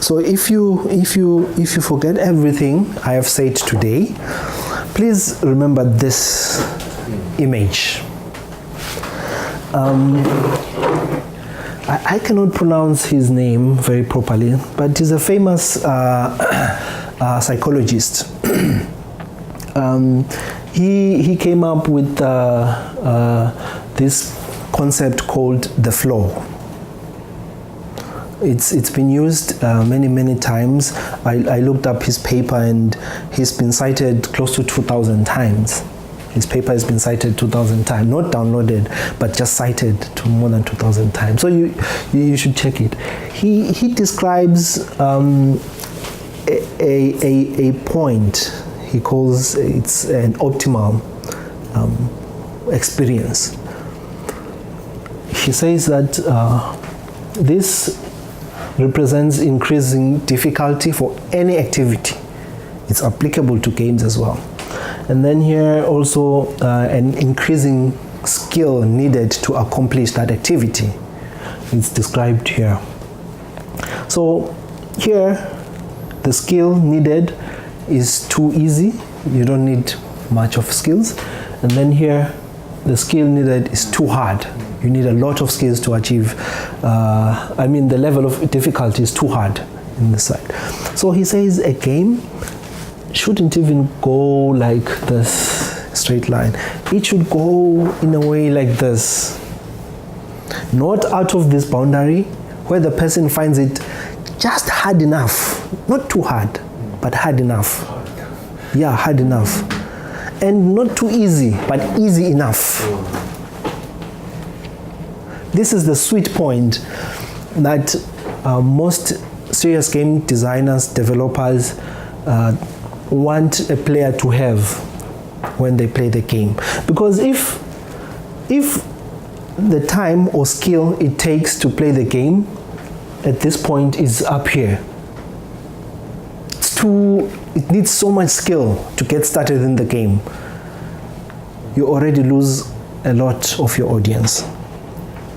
So if you forget everything I have said today, please remember this image. I cannot pronounce his name very properly, but he's a famous psychologist. He came up with this concept called the flow. It's been used many times. I looked up his paper and he's been cited close to 2,000 times. His paper has been cited 2,000 times, not downloaded, but just cited to more than 2,000 times. So you should check it. He describes a point. He calls it's an optimal experience. He says that this represents increasing difficulty for any activity. It's applicable to games as well. And then here also an increasing skill needed to accomplish that activity. It's described here. So here the skill needed is too easy. You don't need much of skills. And then here the skill needed is too hard. You need a lot of skills to achieve. The level of difficulty is too hard in this side. So he says a game shouldn't even go like this straight line. It should go in a way like this. Not out of this boundary where the person finds it just hard enough. Not too hard, but hard enough. Yeah, hard enough. And not too easy, but easy enough. This is the sweet point that most serious game designers, developers want a player to have when they play the game. Because if the time or skill it takes to play the game at this point is up here, it needs so much skill to get started in the game, you already lose a lot of your audience.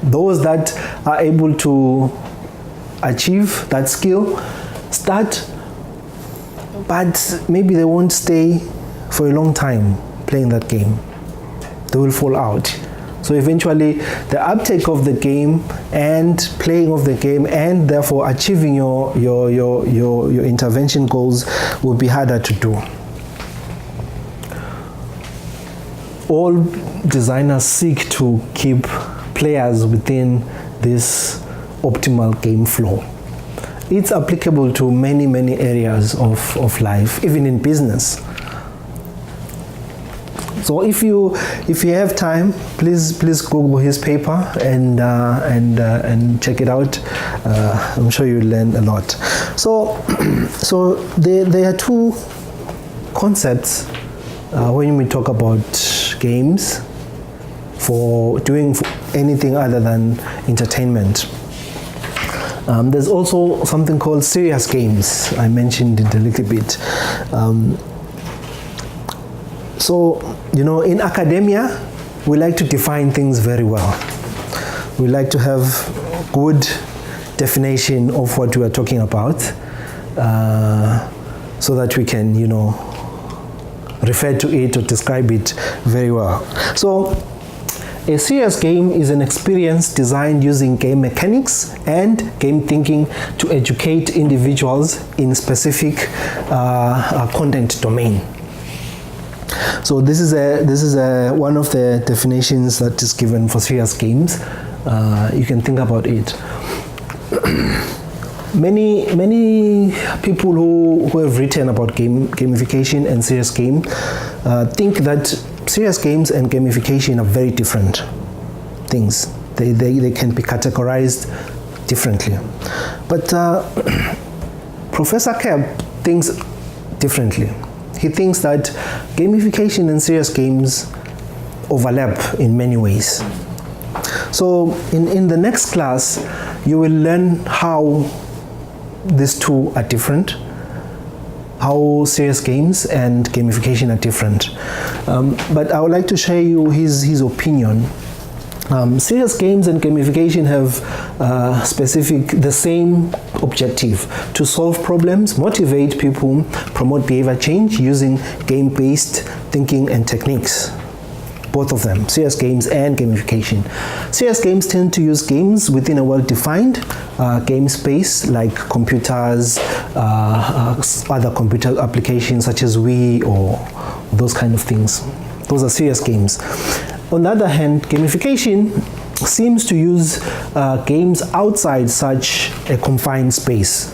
Those that are able to achieve that skill start, but maybe they won't stay for a long time playing that game. They will fall out. So eventually the uptake of the game and playing of the game and therefore achieving your intervention goals will be harder to do. All designers seek to keep players within this optimal game flow. It's applicable to many areas of life, even in business. So if you have time, please Google his paper and check it out. I'm sure you'll learn a lot. So there are two concepts when we talk about games for doing anything other than entertainment. There's also something called serious games. I mentioned it a little bit. So, in academia, we like to define things very well. We like to have good definition of what we are talking about, so that we can, refer to it or describe it very well. So, a serious game is an experience designed using game mechanics and game thinking to educate individuals in specific content domain. So this is one of the definitions that is given for serious games. You can think about it. Many people who have written about gamification and serious game think that serious games and gamification are very different things. They can be categorized differently. But Professor Kebb thinks differently. He thinks that gamification and serious games overlap in many ways. So in the next class, you will learn how these two are different, how serious games and gamification are different. But I would like to share you his opinion Serious games and gamification have the same objective: to solve problems, motivate people, promote behavior change using game-based thinking and techniques. Both of them, serious games and gamification. Serious games tend to use games within a well-defined game space, like computers, other computer applications such as Wii or those kind of things. Those are serious games. On the other hand, gamification seems to use games outside such a confined space,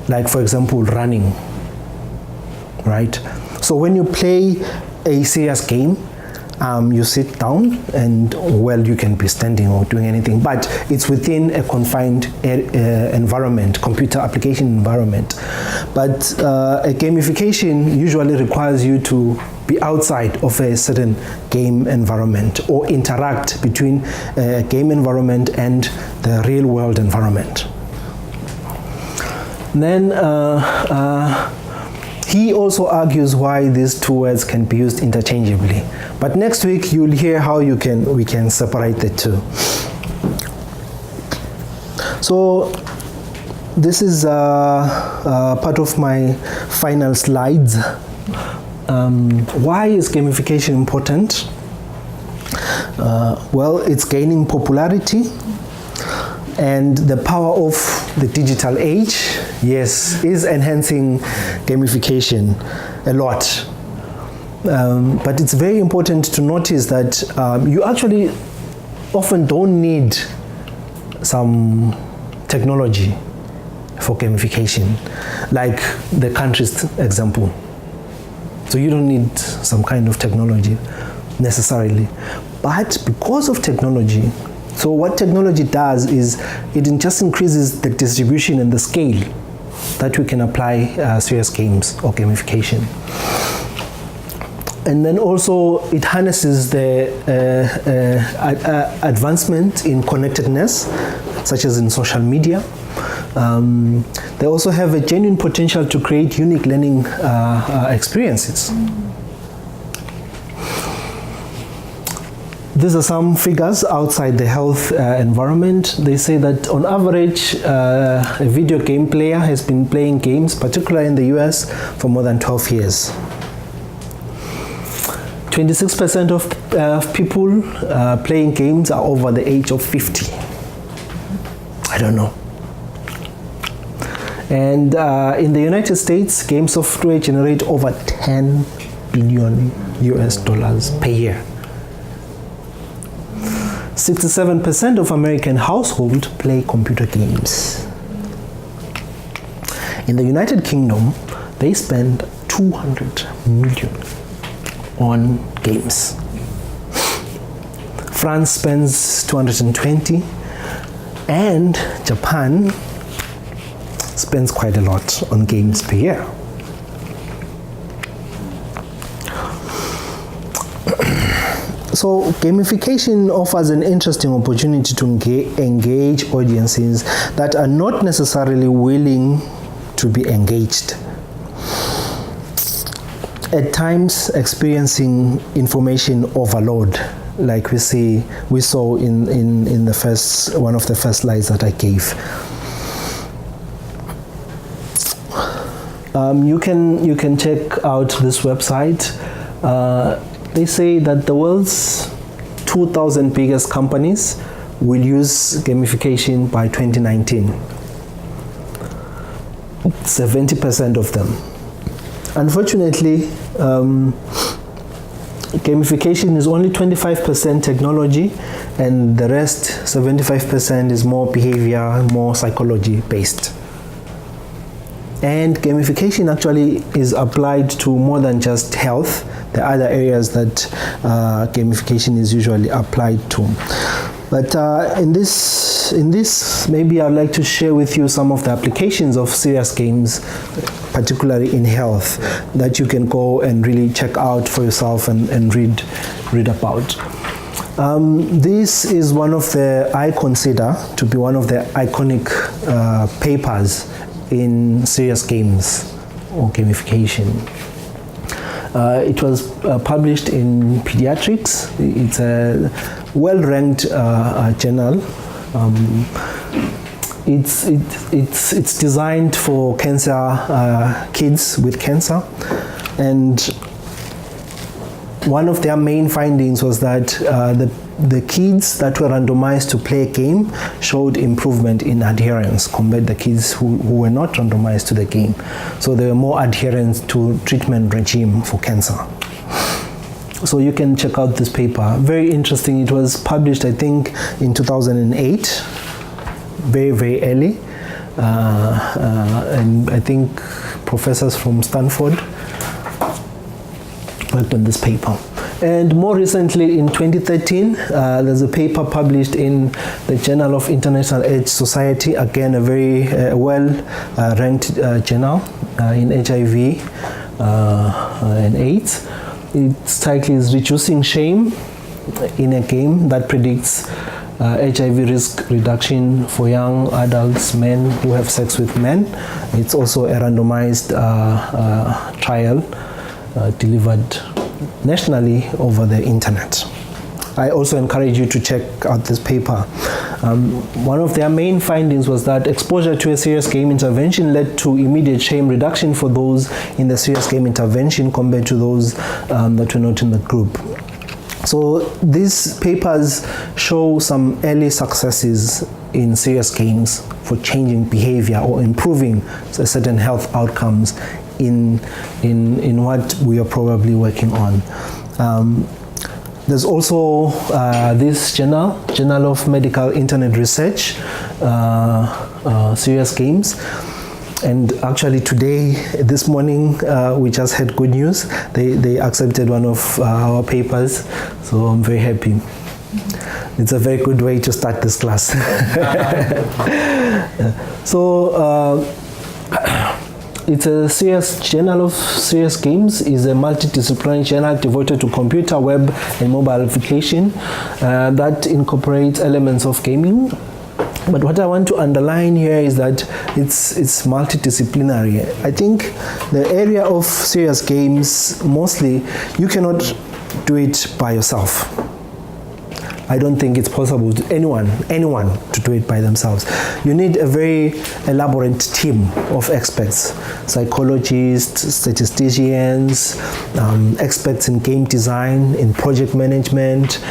like for example running, right? So when you play a serious game, you sit down and, well, you can be standing or doing anything, but it's within a confined environment, computer application environment. But a gamification usually requires you to be outside of a certain game environment or interact between a game environment and the real world environment. Then he also argues why these two words can be used interchangeably. But next week you'll hear how we can separate the two. So this is part of my final slides. Why is gamification important? Well, it's gaining popularity, and the power of the digital age, yes, is enhancing gamification a lot. But it's very important to notice that you actually often don't need some technology for gamification, like the country's example. So you don't need some kind of technology necessarily. But because of technology, so what technology does is it just increases the distribution and the scale that we can apply serious games or gamification. And then also it harnesses the advancement in connectedness, such as in social media. They also have a genuine potential to create unique learning experiences. These are some figures outside the health environment. They say that on average, a video game player has been playing games, particularly in the US, for more than 12 years. 26% of people playing games are over the age of 50. I don't know. And in the United States, game software generate over 10 billion US dollars per year. 67% of American households play computer games. In the United Kingdom, they spend 200 million on games. France spends 220, and Japan spends quite a lot on games per year. So gamification offers an interesting opportunity to engage audiences that are not necessarily willing to be engaged. At times experiencing information overload, like we saw in the one of the first slides that I gave. You can check out this website. They say that the world's 2,000 biggest companies will use gamification by 2019. 70% of them. Unfortunately, gamification is only 25% technology, and the rest, 75%, is more behavior, more psychology based. And gamification actually is applied to more than just health. There are other areas that gamification is usually applied to. But in this, maybe I'd like to share with you some of the applications of serious games, particularly in health, that you can go and really check out for yourself and read about. This is one of I consider to be one of the iconic papers in serious games or gamification. It was published in Pediatrics. It's a well-ranked journal. It's designed for cancer kids with cancer, and one of their main findings was that the kids that were randomized to play a game showed improvement in adherence compared to the kids who were not randomized to the game. So they were more adherent to treatment regime for cancer. So you can check out this paper. Very interesting. It was published, I think, in 2008, very, very early. And I think professors from Stanford worked on this paper. And more recently, in 2013, there's a paper published in the Journal of International AIDS Society, again a very well-ranked journal in HIV and AIDS. Its title is Reducing Shame in a Game That Predicts HIV Risk Reduction for Young Adults, Men Who Have Sex with Men. It's also a randomized trial delivered nationally over the internet. I also encourage you to check out this paper. One of their main findings was that exposure to a serious game intervention led to immediate shame reduction for those in the serious game intervention compared to those that were not in the group. So these papers show some early successes in serious games for changing behavior or improving certain health outcomes in what we are probably working on. There's also this Journal of Medical Internet Research, serious games. And actually today, this morning, we just had good news. They accepted one of our papers, so I'm very happy. It's a very good way to start this class. So, it's a serious journal of serious games. Is a multidisciplinary journal devoted to computer, web, and mobile application that incorporates elements of gaming. But what I want to underline here is that it's multidisciplinary. I think the area of serious games, mostly, you cannot do it by yourself. I don't think it's possible to anyone to do it by themselves. You need a very elaborate team of experts, psychologists, statisticians, experts in game design, in project management.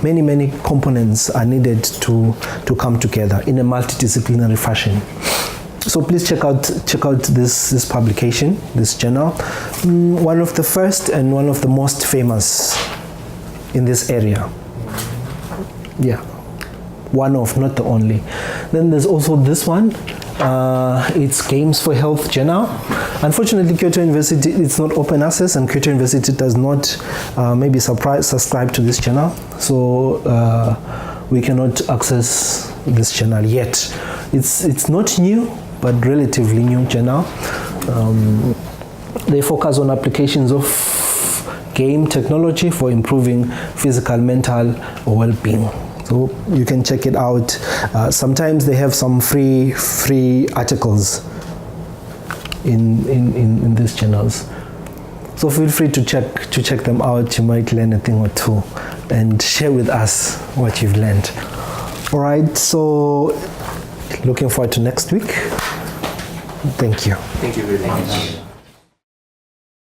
Many components are needed to come together in a multidisciplinary fashion. So please check out this publication, this journal. One of the first and one of the most famous in this area. Yeah, one of, not the only. Then there's also this one. It's Games for Health Journal. Unfortunately, Kyoto University, it's not open access, and Kyoto University does not subscribe to this journal. So we cannot access this journal yet. It's not new, but relatively new journal. They focus on applications of game technology for improving physical, mental, or well-being. So you can check it out. Sometimes they have some free articles in these journals. So feel free to check them out. You might learn a thing or two and share with us what you've learned. All right, so looking forward to next week. Thank you. Thank you very much.